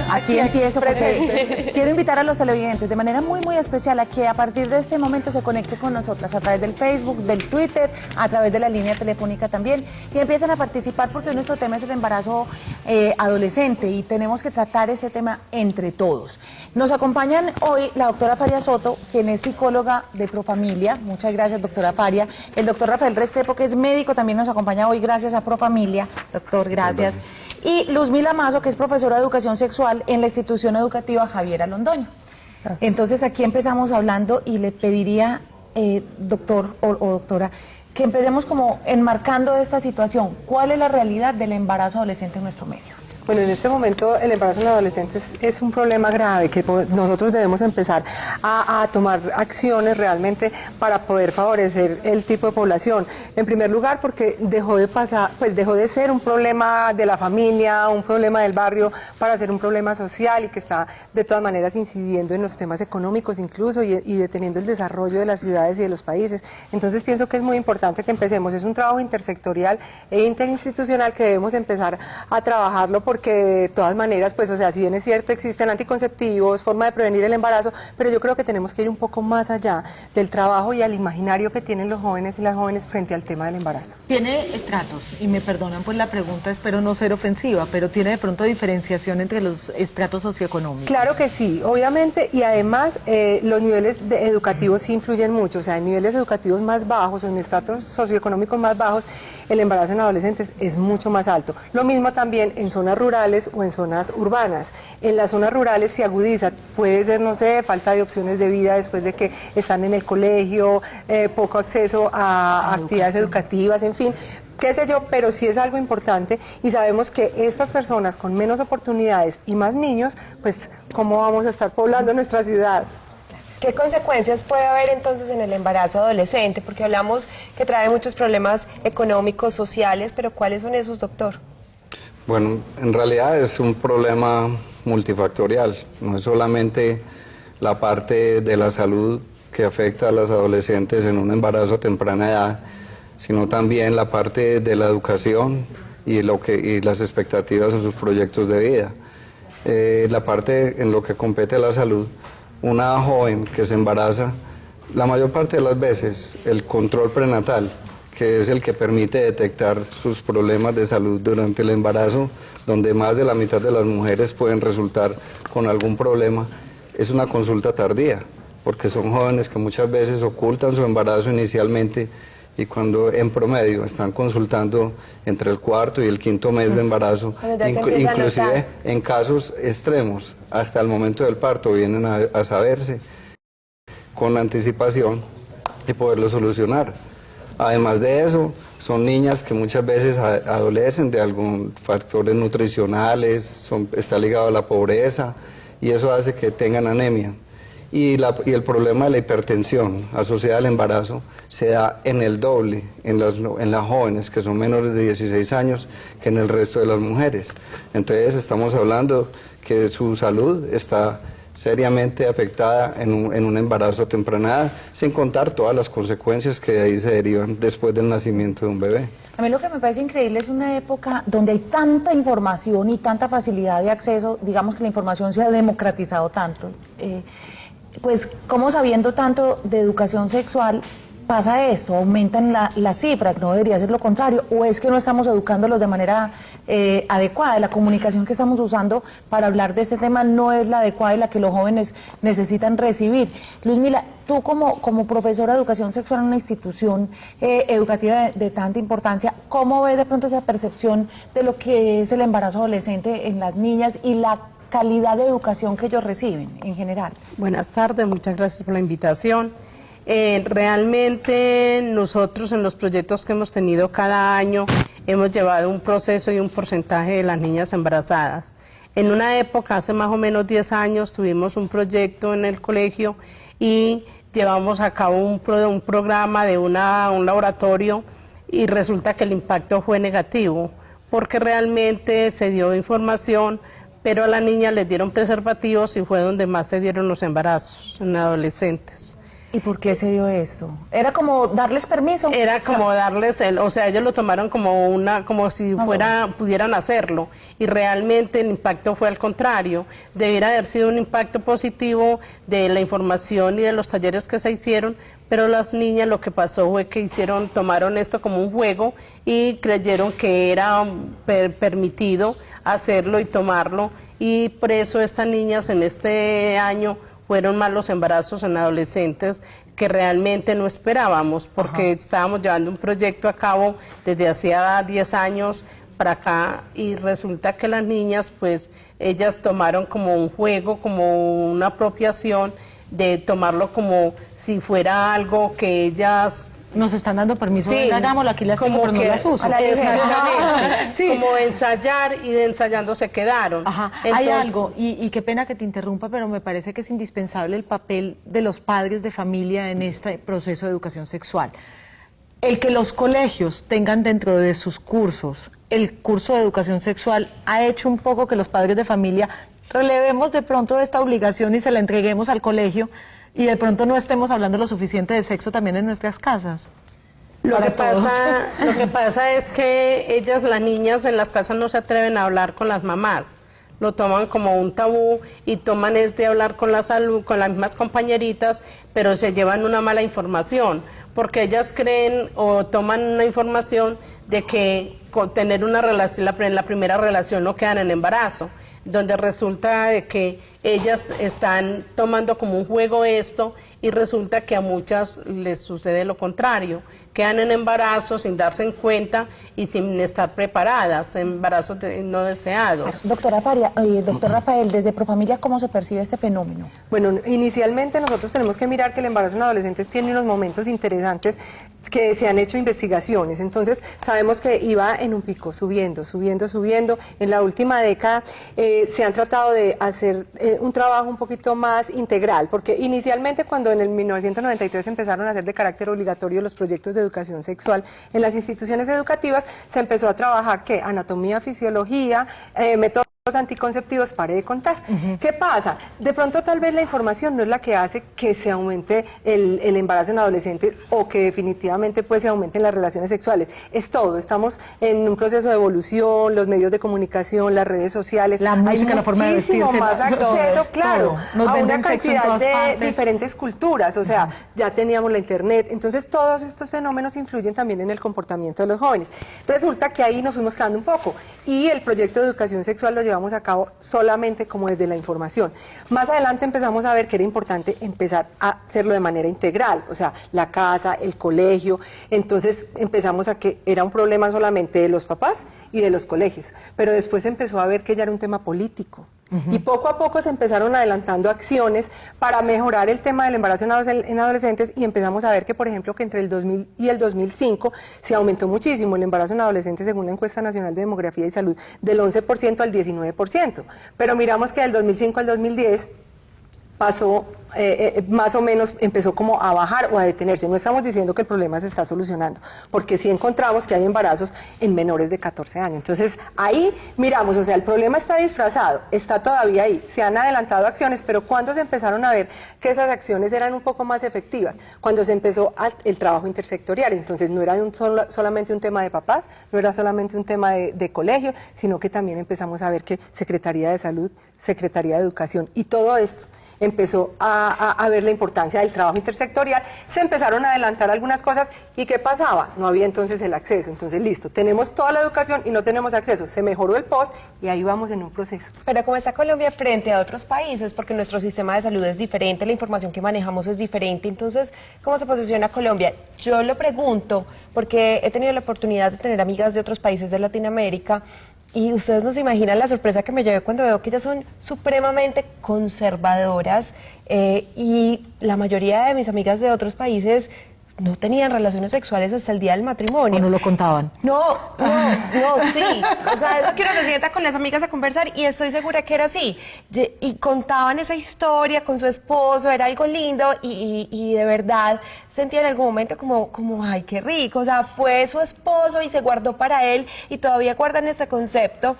aquí empiezo porque quiero invitar a los televidentes de manera muy especial a que a partir de este momento se conecten con nosotras a través del Facebook, del Twitter, a través de la línea telefónica también, y empiecen a participar porque nuestro tema es el embarazo adolescente y tenemos que tratar este tema entre todos. Nos acompañan hoy la doctora Faria Soto, quien es psicóloga de Profamilia. Muchas gracias, doctora Faria. El doctor Rafael Restrepo, que es médico, también nos acompaña hoy gracias a Profamilia. Doctor, gracias. Y Luzmila Mazo, que es profesora de educación sexual en la institución educativa Javiera Londoño. Gracias. Entonces aquí empezamos hablando y le pediría, doctor o doctora, que empecemos como enmarcando esta situación. ¿Cuál es la realidad del embarazo adolescente en nuestro medio? Bueno, en este momento el embarazo en adolescentes es un problema grave que nosotros debemos empezar a tomar acciones realmente para poder favorecer el tipo de población. En primer lugar, porque dejó de ser un problema de la familia, un problema del barrio, para ser un problema social y que está de todas maneras incidiendo en los temas económicos incluso y deteniendo el desarrollo de las ciudades y de los países. Entonces pienso que es muy importante que empecemos. Es un trabajo intersectorial e interinstitucional que debemos empezar a trabajarlo porque de todas maneras, pues, o sea, si bien es cierto, existen anticonceptivos, forma de prevenir el embarazo, pero yo creo que tenemos que ir un poco más allá del trabajo y al imaginario que tienen los jóvenes y las jóvenes frente al tema del embarazo. Tiene estratos, y me perdonan por la pregunta, espero no ser ofensiva, pero tiene de pronto diferenciación entre los estratos socioeconómicos. Claro que sí, obviamente, y además los niveles educativos sí influyen mucho, o sea, en niveles educativos más bajos o en estratos socioeconómicos más bajos, el embarazo en adolescentes es mucho más alto. Lo mismo también en zonas rurales o en zonas urbanas. En las zonas rurales se agudiza, puede ser, no sé, falta de opciones de vida después de que están en el colegio, poco acceso a actividades educativas, en fin, qué sé yo, pero sí es algo importante y sabemos que estas personas con menos oportunidades y más niños, pues, ¿cómo vamos a estar poblando nuestra ciudad? ¿Qué consecuencias puede haber entonces en el embarazo adolescente? Porque hablamos que trae muchos problemas económicos, sociales, pero ¿cuáles son esos, doctor? Bueno, en realidad es un problema multifactorial, no es solamente la parte de la salud que afecta a las adolescentes en un embarazo a temprana edad, sino también la parte de la educación y las expectativas en sus proyectos de vida. La parte en lo que compete a la salud, una joven que se embaraza, la mayor parte de las veces el control prenatal, que es el que permite detectar sus problemas de salud durante el embarazo, donde más de la mitad de las mujeres pueden resultar con algún problema, es una consulta tardía, porque son jóvenes que muchas veces ocultan su embarazo inicialmente y cuando en promedio están consultando entre el cuarto y el quinto mes de embarazo, inclusive en casos extremos, hasta el momento del parto vienen a saberse con anticipación y poderlo solucionar. Además de eso, son niñas que muchas veces adolecen de algún factores nutricionales, está ligado a la pobreza y eso hace que tengan anemia. Y el problema de la hipertensión asociada al embarazo se da en el doble en las jóvenes que son menores de 16 años que en el resto de las mujeres. Entonces estamos hablando que su salud está seriamente afectada en un embarazo a temprana edad, sin contar todas las consecuencias que de ahí se derivan después del nacimiento de un bebé. A mí lo que me parece increíble es una época donde hay tanta información y tanta facilidad de acceso, digamos que la información se ha democratizado tanto, pues como sabiendo tanto de educación sexual pasa esto, aumentan las cifras, no debería ser lo contrario, o es que no estamos educándolos de manera adecuada, la comunicación que estamos usando para hablar de este tema no es la adecuada y la que los jóvenes necesitan recibir. Luzmila, tú como profesora de educación sexual en una institución educativa de tanta importancia, ¿cómo ves de pronto esa percepción de lo que es el embarazo adolescente en las niñas y la calidad de educación que ellos reciben en general? Buenas tardes, muchas gracias por la invitación. Realmente nosotros en los proyectos que hemos tenido cada año hemos llevado un proceso y un porcentaje de las niñas embarazadas. En una época, hace más o menos 10 años, tuvimos un proyecto en el colegio y llevamos a cabo un programa de un laboratorio y resulta que el impacto fue negativo porque realmente se dio información, pero a la niña les dieron preservativos y fue donde más se dieron los embarazos en adolescentes. ¿Y por qué se dio esto? ¿Era como darles permiso? Era como darles o sea, ellos lo tomaron como si pudieran hacerlo, y realmente el impacto fue al contrario. Debiera haber sido un impacto positivo de la información y de los talleres que se hicieron, pero las niñas lo que pasó fue que tomaron esto como un juego y creyeron que era permitido hacerlo y tomarlo, y por eso estas niñas en este año fueron más los embarazos en adolescentes que realmente no esperábamos, porque estábamos llevando un proyecto a cabo desde hacía 10 años para acá, y resulta que las niñas, pues, ellas tomaron como un juego, como una apropiación, de tomarlo como si fuera algo que ellas... Nos están dando permiso, sí, hagámoslo, aquí las tengo, pero no las uso. Exactamente, Sí. como ensayar, y de ensayando se quedaron. Ajá. Entonces, Hay algo, y qué pena que te interrumpa, pero me parece que es indispensable el papel de los padres de familia en este proceso de educación sexual. El que los colegios tengan dentro de sus cursos el curso de educación sexual ha hecho un poco que los padres de familia relevemos de pronto esta obligación y se la entreguemos al colegio, y de pronto no estemos hablando lo suficiente de sexo también en nuestras casas. Lo que pasa es que ellas, las niñas en las casas, no se atreven a hablar con las mamás. Lo toman como un tabú, y toman de hablar con la salud, con las mismas compañeritas, pero se llevan una mala información, porque ellas creen o toman una información de que con tener una relación, la primera relación no quedan en embarazo, donde resulta de que ellas están tomando como un juego esto, y resulta que a muchas les sucede lo contrario, quedan en embarazo sin darse en cuenta y sin estar preparadas, embarazos no deseados. Doctor Rafael, desde Profamilia, ¿cómo se percibe este fenómeno? Bueno, inicialmente nosotros tenemos que mirar que el embarazo en adolescentes tiene unos momentos interesantes que se han hecho investigaciones. Entonces sabemos que iba en un pico, subiendo. En la última década se han tratado de hacer un trabajo un poquito más integral, porque inicialmente, cuando en el 1993 empezaron a hacer de carácter obligatorio los proyectos de educación sexual en las instituciones educativas, se empezó a trabajar ¿qué? Anatomía, fisiología, métodos anticonceptivos, pare de contar. ¿Qué pasa? De pronto tal vez la información no es la que hace que se aumente el embarazo en adolescentes, o que definitivamente pues se aumenten las relaciones sexuales. Es todo, estamos en un proceso de evolución, los medios de comunicación, las redes sociales, la música, la forma de vestirse, más acceso, claro, a una cantidad de partes. diferentes culturas, o sea, ya teníamos la internet, entonces todos estos fenómenos influyen también en el comportamiento de los jóvenes. Resulta que ahí nos fuimos quedando un poco, y el proyecto de educación sexual lo llevamos a cabo solamente como desde la información. Más adelante empezamos a ver que era importante empezar a hacerlo de manera integral, o sea, la casa, el colegio. Entonces empezamos a que era un problema solamente de los papás y de los colegios, pero después empezó a ver que ya era un tema político. Y poco a poco se empezaron adelantando acciones para mejorar el tema del embarazo en adolescentes, y empezamos a ver que, por ejemplo, que entre el 2000 y el 2005 se aumentó muchísimo el embarazo en adolescentes, según la Encuesta Nacional de Demografía y Salud, del 11% al 19%. Pero miramos que del 2005 al 2010 pasó, más o menos empezó como a bajar o a detenerse. No estamos diciendo que el problema se está solucionando, porque sí encontramos que hay embarazos en menores de 14 años. Entonces ahí miramos, o sea, el problema está disfrazado, está todavía ahí, se han adelantado acciones, pero cuando se empezaron a ver que esas acciones eran un poco más efectivas, cuando se empezó el trabajo intersectorial. Entonces no era solamente un tema de papás, no era solamente un tema de colegio, sino que también empezamos a ver que Secretaría de Salud, Secretaría de Educación, y todo esto empezó a ver la importancia del trabajo intersectorial, se empezaron a adelantar algunas cosas. ¿Y qué pasaba? No había entonces el acceso. Entonces, listo, tenemos toda la educación y no tenemos acceso. Se mejoró el post y ahí vamos en un proceso. Pero ¿cómo está Colombia frente a otros países? Porque nuestro sistema de salud es diferente, la información que manejamos es diferente. Entonces, ¿cómo se posiciona Colombia? Yo lo pregunto porque he tenido la oportunidad de tener amigas de otros países de Latinoamérica, y ustedes no se imaginan la sorpresa que me llevé cuando veo que ellas son supremamente conservadoras, y la mayoría de mis amigas de otros países no tenían relaciones sexuales hasta el día del matrimonio. ¿O no lo contaban? No, sí. O sea, yo quiero que se sienta con las amigas a conversar, y estoy segura que era así. Y contaban esa historia con su esposo, era algo lindo, y de verdad sentía en algún momento como, ay, qué rico. O sea, fue su esposo y se guardó para él, y todavía guardan ese concepto.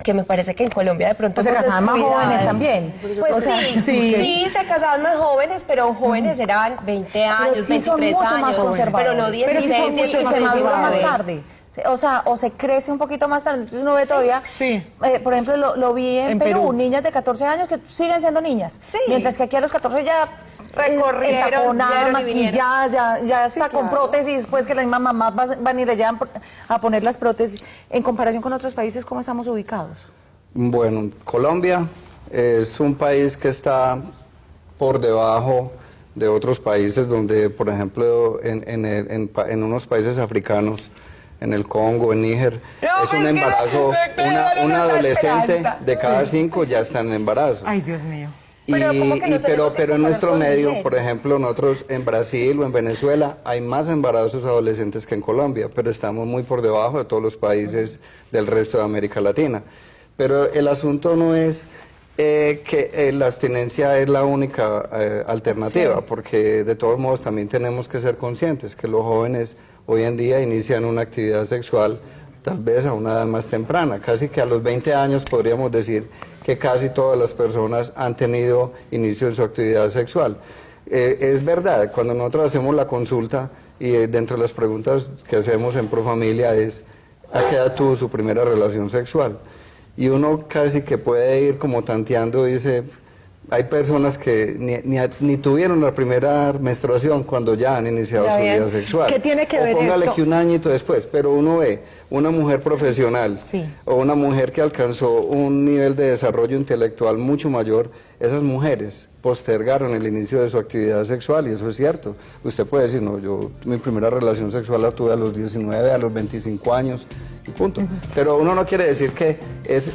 que me parece que en Colombia de pronto O se hemos casaban más descuidado. jóvenes también. Pues O sea, sí, se casaban más jóvenes, pero jóvenes eran 20 años, sí son 23 mucho años, más conservadores. pero no 16, Pero sí son mucho, y se madura más tarde. O sea, o se crece un poquito más tarde. Entonces uno ve todavía, por ejemplo, lo vi en Perú, niñas de 14 años que siguen siendo niñas. Mientras que aquí a los 14 ya recorrieron, entaponadas, vieron y vinieron. maquilladas, ya está con prótesis, pues que las mismas mamás van y le llevan a poner las prótesis. En comparación con otros países, ¿cómo estamos ubicados? Bueno, Colombia es un país que está por debajo de otros países donde, por ejemplo, en unos países africanos, en el Congo, en Níger, es un embarazo, una adolescente de cada 5 ya está en embarazo. Ay, Dios mío. Pero en nuestro medio, por ejemplo, nosotros en Brasil o en Venezuela hay más embarazos adolescentes que en Colombia, pero estamos muy por debajo de todos los países del resto de América Latina. Pero el asunto no es que la abstinencia es la única alternativa, porque de todos modos también tenemos que ser conscientes que los jóvenes hoy en día inician una actividad sexual tal vez a una edad más temprana, casi que a los 20 años podríamos decir que casi todas las personas han tenido inicio de su actividad sexual. Es verdad, cuando nosotros hacemos la consulta y dentro de las preguntas que hacemos en Profamilia es ¿a qué edad tuvo su primera relación sexual? Y uno casi que puede ir como tanteando, dice, hay personas que ni tuvieron la primera menstruación cuando ya han iniciado su vida sexual. ¿Qué tiene que ver póngale esto? que un añito después, pero uno ve una mujer profesional o una mujer que alcanzó un nivel de desarrollo intelectual mucho mayor, esas mujeres postergaron el inicio de su actividad sexual, y eso es cierto. Usted puede decir, no, yo mi primera relación sexual la tuve a los 19, a los 25 años, y punto. Pero uno no quiere decir que es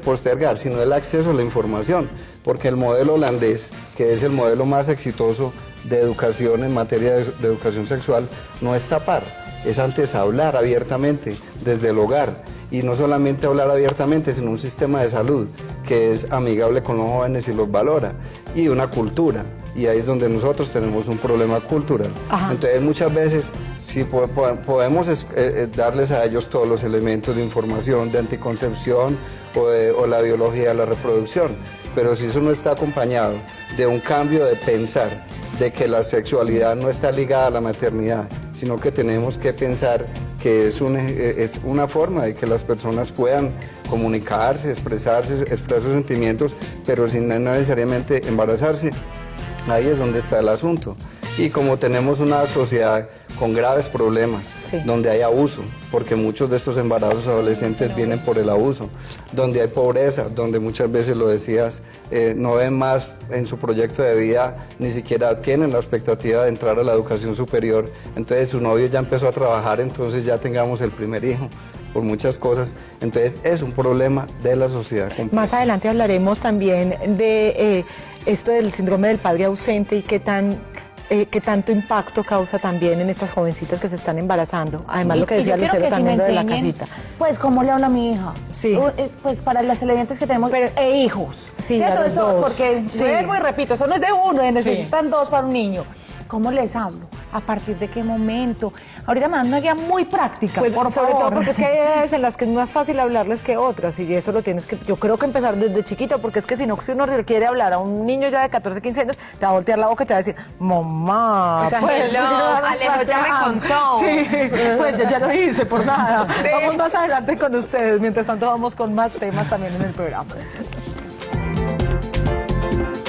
postergar, sino el acceso a la información, porque el modelo holandés, que es el modelo más exitoso de educación en materia de educación sexual, no es tapar, es antes hablar abiertamente desde el hogar, y no solamente hablar abiertamente, sino un sistema de salud que es amigable con los jóvenes y los valora, y una cultura, y ahí es donde nosotros tenemos un problema cultural. Entonces muchas veces si podemos darles a ellos todos los elementos de información de anticoncepción o la biología de la reproducción, pero si eso no está acompañado de un cambio de pensar, de que la sexualidad no está ligada a la maternidad, sino que tenemos que pensar que es una forma de que las personas puedan comunicarse, expresar sus sentimientos, pero sin necesariamente embarazarse. Ahí es donde está el asunto. Y como tenemos una sociedad con graves problemas, donde hay abuso, porque muchos de estos embarazos adolescentes vienen por el abuso, donde hay pobreza, donde muchas veces lo decías, no ven más en su proyecto de vida, ni siquiera tienen la expectativa de entrar a la educación superior, entonces su novio ya empezó a trabajar, entonces ya tengamos el primer hijo, por muchas cosas, entonces es un problema de la sociedad completa. Más adelante hablaremos también de esto del síndrome del padre ausente y qué tanto impacto causa también en estas jovencitas que se están embarazando. Además, lo que decía Lucero también de la casita. Pues, ¿cómo le habla a mi hija? Sí. Pues para las televidentes que tenemos, hijos. Sí, ¿cierto? a los dos. Porque, vuelvo y repito, eso no es de uno, necesitan dos para un niño. ¿Cómo les hablo? ¿A partir de qué momento? Ahorita me dan una guía muy práctica, pues, por sobre favor. todo porque es que hay edades en las que es más fácil hablarles que otras, y eso lo tienes que, yo creo que empezar desde chiquito, porque es que si no, si uno le quiere hablar a un niño ya de 14, 15 años, te va a voltear la boca y te va a decir, mamá, o sea, Alejo ya me contó. Sí, pues yo ya lo hice, por nada. Sí. Vamos más adelante con ustedes, mientras tanto vamos con más temas también en el programa.